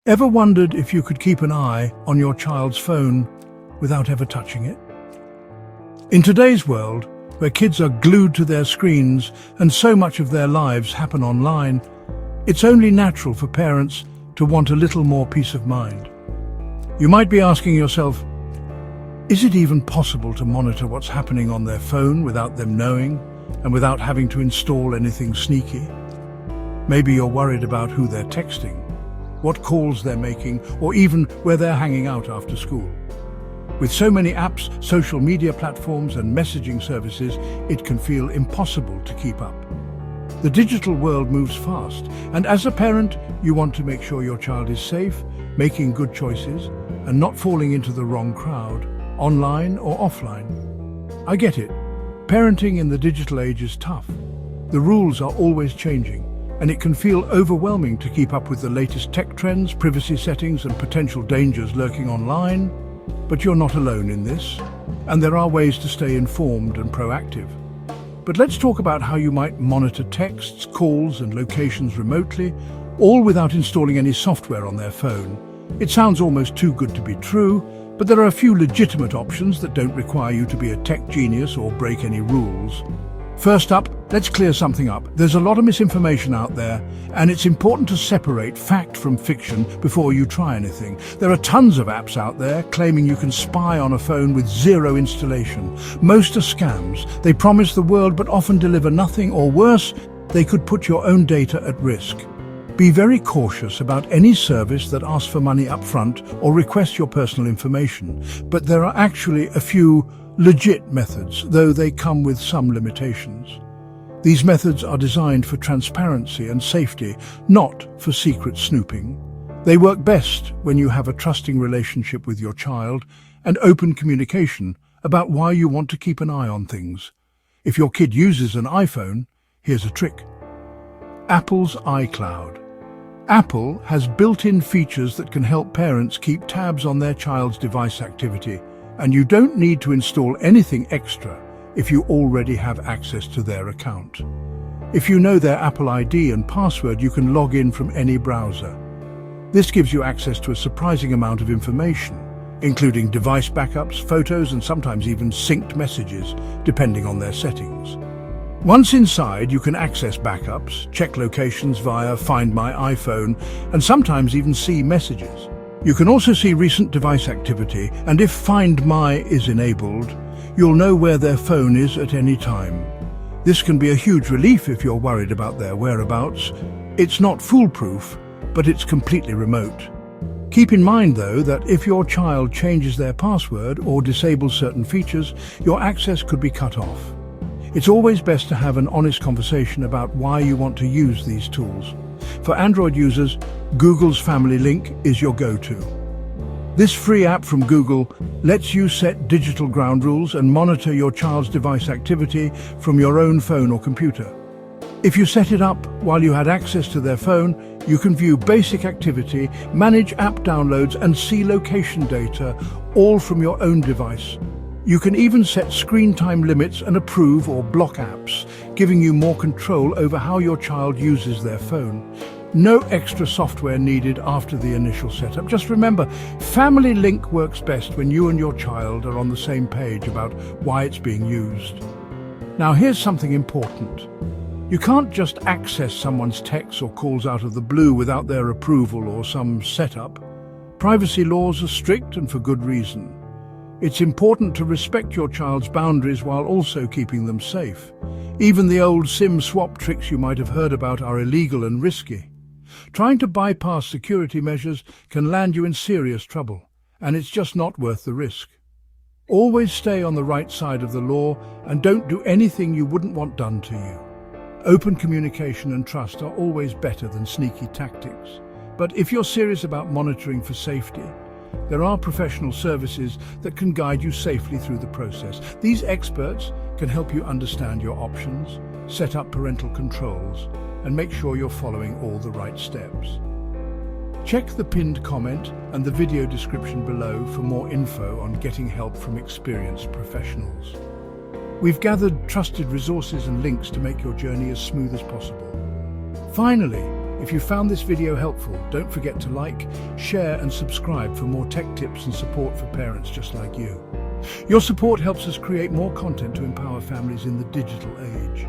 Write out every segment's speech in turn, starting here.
Ever wondered if you could keep an eye on your child's phone without ever touching it? In today's world, where kids are glued to their screens and so much of their lives happen online, it's only natural for parents to want a little more peace of mind. You might be asking yourself, is it even possible to monitor what's happening on their phone without them knowing and without having to install anything sneaky? Maybe you're worried about who they're texting, what calls they're making, or even where they're hanging out after school. With so many apps, social media platforms, and messaging services, it can feel impossible to keep up. The digital world moves fast, and as a parent, you want to make sure your child is safe, making good choices, and not falling into the wrong crowd, online or offline. I get it. Parenting in the digital age is tough. The rules are always changing, and it can feel overwhelming to keep up with the latest tech trends, privacy settings, and potential dangers lurking online. But you're not alone in this, and there are ways to stay informed and proactive. But let's talk about how you might monitor texts, calls, and locations remotely, all without installing any software on their phone. It sounds almost too good to be true, but there are a few legitimate options that don't require you to be a tech genius or break any rules. First up, let's clear something up. There's a lot of misinformation out there, and it's important to separate fact from fiction before you try anything. There are tons of apps out there claiming you can spy on a phone with zero installation. Most are scams. They promise the world but often deliver nothing, or worse, they could put your own data at risk. Be very cautious about any service that asks for money up front or requests your personal information. But there are actually a few legit methods, though they come with some limitations. These methods are designed for transparency and safety, not for secret snooping. They work best when you have a trusting relationship with your child and open communication about why you want to keep an eye on things. If your kid uses an iPhone, here's a trick. Apple's iCloud. Apple has built-in features that can help parents keep tabs on their child's device activity, and you don't need to install anything extra if you already have access to their account. If you know their Apple ID and password, you can log in from any browser. This gives you access to a surprising amount of information, including device backups, photos, and sometimes even synced messages, depending on their settings. Once inside, you can access backups, check locations via Find My iPhone, and sometimes even see messages. You can also see recent device activity, and if Find My is enabled, you'll know where their phone is at any time. This can be a huge relief if you're worried about their whereabouts. It's not foolproof, but it's completely remote. Keep in mind, though, that if your child changes their password or disables certain features, your access could be cut off. It's always best to have an honest conversation about why you want to use these tools. For Android users, Google's Family Link is your go-to. This free app from Google lets you set digital ground rules and monitor your child's device activity from your own phone or computer. If you set it up while you had access to their phone, you can view basic activity, manage app downloads, and see location data, all from your own device. You can even set screen time limits and approve or block apps, giving you more control over how your child uses their phone. No extra software needed after the initial setup. Just remember, Family Link works best when you and your child are on the same page about why it's being used. Now, here's something important. You can't just access someone's texts or calls out of the blue without their approval or some setup. Privacy laws are strict, and for good reason. It's important to respect your child's boundaries while also keeping them safe. Even the old SIM swap tricks you might have heard about are illegal and risky. Trying to bypass security measures can land you in serious trouble, and it's just not worth the risk. Always stay on the right side of the law and don't do anything you wouldn't want done to you. Open communication and trust are always better than sneaky tactics. But if you're serious about monitoring for safety, there are professional services that can guide you safely through the process. These experts can help you understand your options, set up parental controls, and make sure you're following all the right steps. Check the pinned comment and the video description below for more info on getting help from experienced professionals. We've gathered trusted resources and links to make your journey as smooth as possible. Finally, If you found this video helpful, don't forget to like, share and subscribe for more tech tips and support for parents just like you. Your support helps us create more content to empower families in the digital age.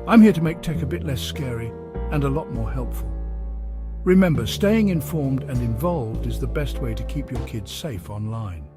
I'm here to make tech a bit less scary and a lot more helpful. Remember, staying informed and involved is the best way to keep your kids safe online.